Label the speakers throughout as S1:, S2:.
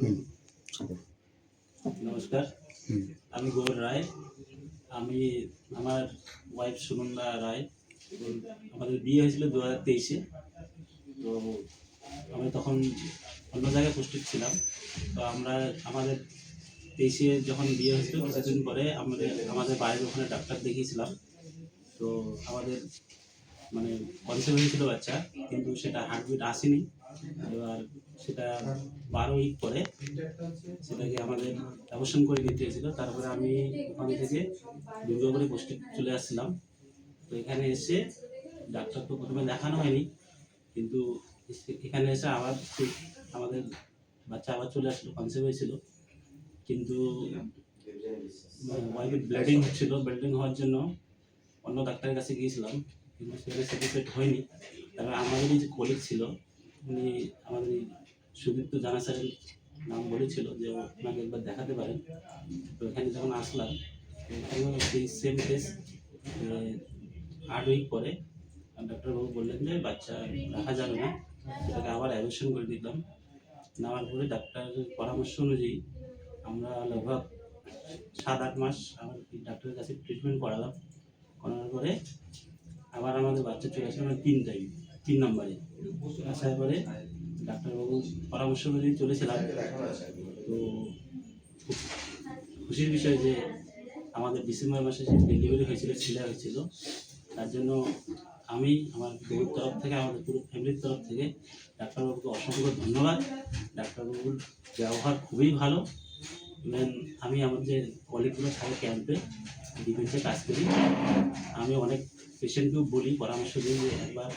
S1: হুম,
S2: নমস্কার,
S1: হুম,
S2: আমি গৌর রায়। আমি আমার ওয়াইফ সুনন্দা রায়। এবং আমাদের বিয়ে হয়েছিল 2023-এ। তো আমি তখন অন্য জায়গায় পোস্টেড ছিলাম। তো আমাদের 23-এ যখন বিয়ে হয়েছিল কিছুদিন পরে আমাদের বাড়ির ওখানে ডাক্তার দেখিয়েছিলাম। তো আমাদের মানে কনসেপ্ট হয়েছিল বাচ্চা, কিন্তু সেটা হার্টবিট আসেনি। এবার সেটা 12 উইক পরে সেটাকে আমাদের অপারেশন করে নিতে হয়েছিল। তারপরে আমি ওখান থেকে দুর্গাপুরে পোস্টে চলে আসছিলাম। তো এখানে এসে ডাক্তার তো প্রথমে দেখানো হয়নি, কিন্তু এখানে এসে আবার ঠিক আমাদের বাচ্চা আবার চলে আসলো, কনসেপ্ট হয়েছিল। কিন্তু ওয়াইফের ব্লিডিং হচ্ছিল, ব্লিডিং হওয়ার জন্য অন্য ডাক্তারের কাছে গিয়েছিলাম, কিন্তু সেখানে স্যাটিসফাইড হয়নি। তারপরে আমাদেরই যে কলিগ ছিল, উনি আমাদের এই সুদীপ্ত জানা স্যারের নাম বলেছিল যে ওনাকে একবার দেখাতে পারেন। তো এখানে যখন আসলাম, এখানেও সেই সেম কেস। 8 উইক পরে ডাক্তারবাবু বললেন যে বাচ্চা রাখা যাবে না, সেটাকে আবার অ্যাবর্শন করে দিলাম। নেওয়ার পরে ডাক্তারের পরামর্শ অনুযায়ী আমরা লগভগ 7-8 মাস আমার ডাক্তারের কাছে ট্রিটমেন্ট করালাম। করানোর পরে আবার আমাদের বাচ্চা চলে আসে মানে 3 নম্বরে আসার পরে ডাক্তারবাবু পরামর্শ অনুযায়ী চলেছিলাম। তো খুব খুশির বিষয় যে আমাদের ডিসেম্বর মাসে যে ডেলিভারি হয়েছিল, ছেলে হয়েছিল, তার জন্য আমি আমার বউর তরফ থেকে, আমাদের পুরো ফ্যামিলির তরফ থেকে ডাক্তারবাবুকে অসংখ্য ধন্যবাদ। ডাক্তারবাবুর ব্যবহার খুবই ভালো। ইভেন আমি আমার যে কলিগগুলো থাকে ক্যাম্পে, ডিফেন্সে কাজ করি, আমি অনেক পেশেন্টকেও বলি, পরামর্শ দিই যে একবার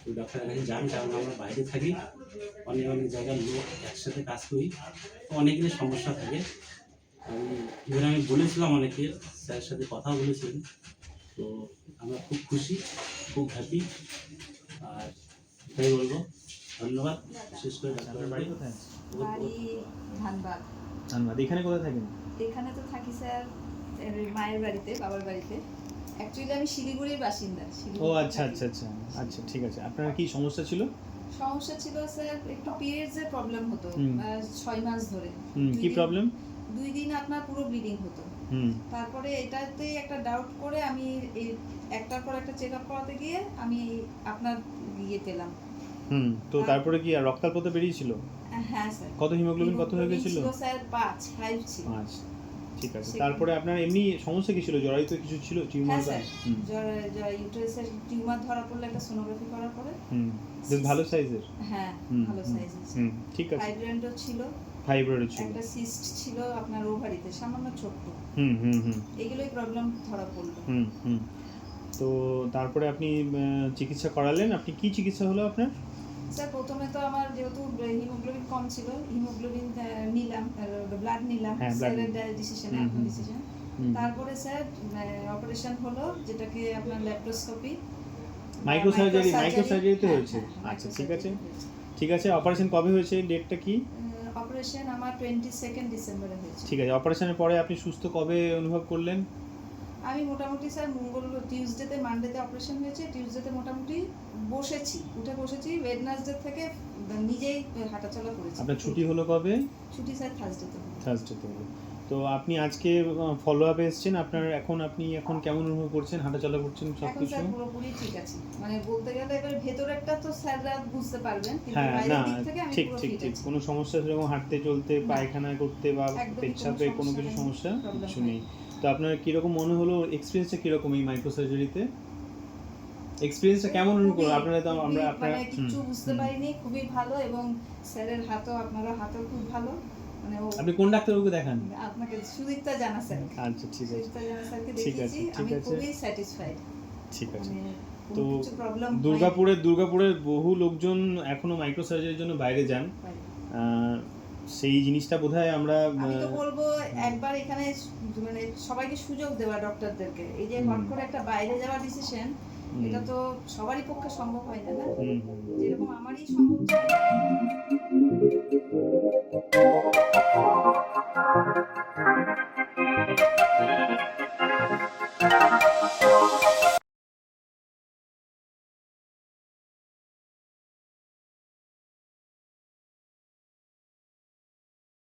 S2: ওই ডাক্তারের কাছে যান, কারণ আমরা বাইরে থাকি, অনেক অনেক জায়গার লোক একসাথে কাজ করি, তো অনেকেরই সমস্যা থাকে। আমি বলেছিলাম অনেকে, স্যারের সাথে কথাও বলেছিলেন। তো আমরা খুব খুশি, খুব হ্যাপি। আর এটাই বলবো, ধন্যবাদ। বিশেষ করে
S1: আপনার বাড়ি কোথায়?
S3: বাড়ি ধানবাদ।
S1: ধানবাদ। এখানে কোথায় থাকেন?
S3: এখানে তো থাকি স্যার মায়ের বাড়িতে, বাবার বাড়িতে। অ্যাকচুয়ালি আমি শিলিগুড়ির বাসিন্দা।
S1: ও
S3: শিলিগুড়িতে
S1: আচ্ছা
S3: থাকি।
S1: আচ্ছা আচ্ছা আচ্ছা, ঠিক আছে। আপনার কি সমস্যা ছিল?
S3: সমস্যা ছিল স্যার, একটু পিরিয়ডসের প্রবলেম হতো।
S1: হুম।
S3: 6 মাস ধরে।
S1: কি প্রবলেম?
S3: 2 দিন আপনার পুরো ব্লিডিং হতো।
S1: হুম
S3: তারপরে এটাতেই একটা ডাউট করে আমি একটার পর একটা চেক আপ করাতে গিয়ে আমি আপনার ইয়ে পেলাম।
S1: হুম। তো তারপরে কি আর রক্তাল্পতা বেরিয়েছিল?
S3: হ্যাঁ স্যার।
S1: কত হিমোগ্লোবিন কত হয়ে গেছিল?
S3: ছিল স্যার 5 ছিল।
S1: 5। ঠিক আছে। তারপরে আপনার এমনি সমস্যা কি ছিল? জরায়ুতে কিছু ছিল? টিউমার?
S3: হ্যাঁ স্যার, ইউটেরাসের টিউমার ধরা পড়লে একটা সোনোগ্রাফি করার পরে।
S1: হুম। বেশ ভালো সাইজের?
S3: হ্যাঁ,
S1: হুম,
S3: ভালো
S1: হুম,
S3: সাইজের।
S1: হুম, ঠিক আছে।
S3: ফাইব্রয়েডও ছিল,
S1: ফাইব্রয়েড ছিল।
S3: একটা সিস্ট ছিল আপনার ওভারিতে, সামান্য ছোট্ট।
S1: হুম হুম হুম
S3: এগুলোই প্রবলেম ধরা পড়লো।
S1: হুম হুম। তো তারপরে আপনি চিকিৎসা করালেন। আপনি কি চিকিৎসা হলো আপনার?
S3: স্যার প্রথমে তো আমার যেহেতু হিমোগ্লোবিন কম ছিল, হিমোগ্লোবিন নিলাম, ব্লাড নিলাম,
S1: হ্যাঁ, blood
S3: স্যারের
S1: নিলাম।
S3: ডিসিশন,
S1: হুম, হুম,
S3: ডিসিশন।
S1: হুম।
S3: তারপরে স্যার অপারেশন হলো, যেটাকে আপনার ল্যাপ্রোস্কোপি,
S1: মাইক্রোসার্জারিতে হয়েছে? আচ্ছা, ঠিক আছে, ঠিক আছে। অপারেশন কবে হয়েছে? ডেটটা কি?
S3: অপারেশন আমার 22 ডিসেম্বরে হয়েছে।
S1: ঠিক আছে। অপারেশনের পরে আপনি সুস্থ কবে অনুভব করলেন?
S3: আমি মোটামুটি স্যার টিউসডেতে, মানডেতে অপারেশন হয়েছে, টিউসডেতে মোটামুটি উঠে বসেছি, ওয়েডনেসডে থেকে নিজেই হাঁটাচলা করেছি।
S1: আপনার ছুটি হলো কবে?
S3: ছুটি স্যার থার্সডেতে।
S1: থার্সডেতে হলো। তো আপনি আজকে ফলো আপে এসেছেন। আপনি এখন কেমন অনুভব করছেন? হাঁটাচলা করছেন সব
S3: এখন
S1: কিছু?
S3: স্যার পুরোপুরি ঠিক আছে, মানে বলতে গেলে এবার ভেতরেরটা তো স্যাররা বুঝতে পারবেন, কিন্তু
S1: হ্যাঁ, না,
S3: বাইরের দিক থেকে আমি
S1: ঠিক
S3: পুরো
S1: ঠিক
S3: ফিট
S1: ঠিক।
S3: আছি।
S1: কোনো সমস্যা সেরকম হাঁটতে চলতে, পায়খানা করতে বা
S3: একদমই
S1: পেচ্ছাপে কোনো কিছু
S3: নেই,
S1: সমস্যা
S3: problem
S1: কিছু
S3: নেই।
S1: নেই। তো আপনার কীরকম মনে হলো? এক্সপিরিয়েন্সটা কীরকম এই মাইক্রোসার্জারিতে? এক্সপিরিয়েন্সটা কেমন অনুভব করলেন? আপনারা তো আমরা আপনারা
S3: মানে কিছু বুঝতে পারিনি, খুবই ভালো। এবং স্যারের হাতও, আপনারও হাতও খুব ভালো। মানে
S1: আপনি কোন ডাক্তারবাবুকে দেখান?
S3: আপনাকে সুদীপ্তা জানা স্যার।
S1: আচ্ছা, ঠিক আছে,
S3: সুদীপ্তা জানা স্যারকে
S1: ঠিক আছে,
S3: দেখিয়েছি,
S1: ঠিক
S3: আমি
S1: আছে,
S3: খুবই স্যাটিসফাইড।
S1: ঠিক আছে।
S3: মানে
S1: তো
S3: কোনো কিছু প্রবলেম
S1: দুর্গাপুরের বহু লোকজন এখনো মাইক্রোসার্জারির জন্য বাইরে যান। সেই জিনিসটা বোধহয় আমরা
S3: আমি তো বলবো একবার এখানে মানে সবাইকে সুযোগ দেওয়া, ডক্টরদেরকে। এই যে হট করে একটা বাইরে যাওয়ার ডিসিশন, এটা তো সবারই পক্ষে সম্ভব হয় না, না? যেরকম আমারই সম্ভব।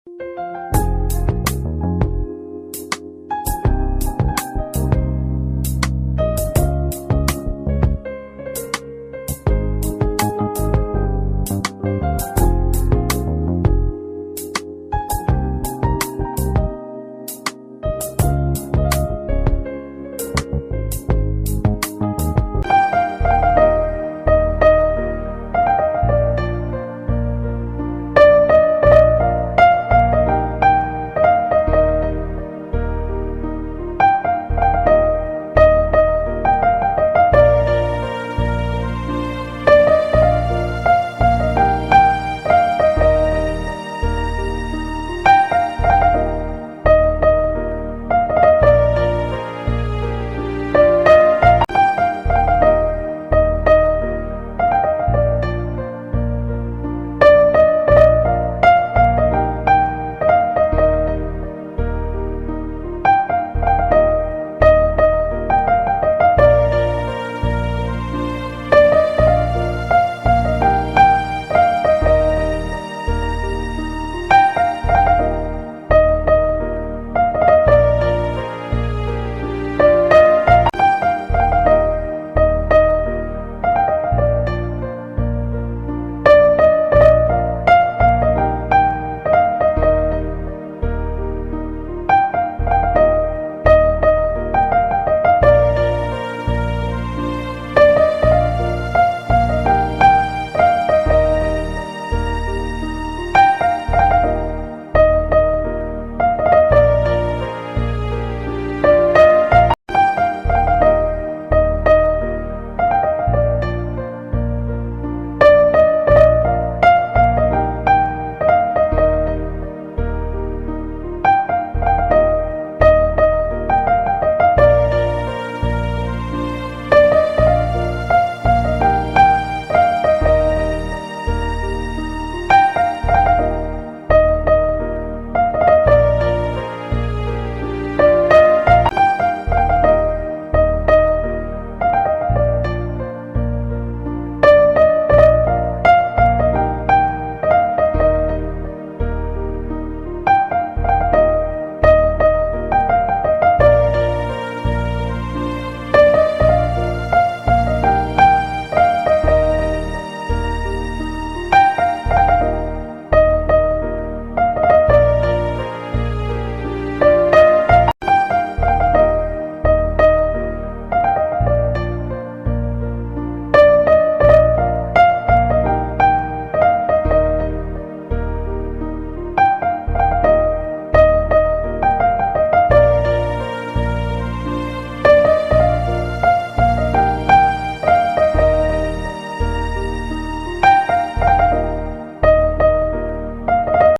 S3: না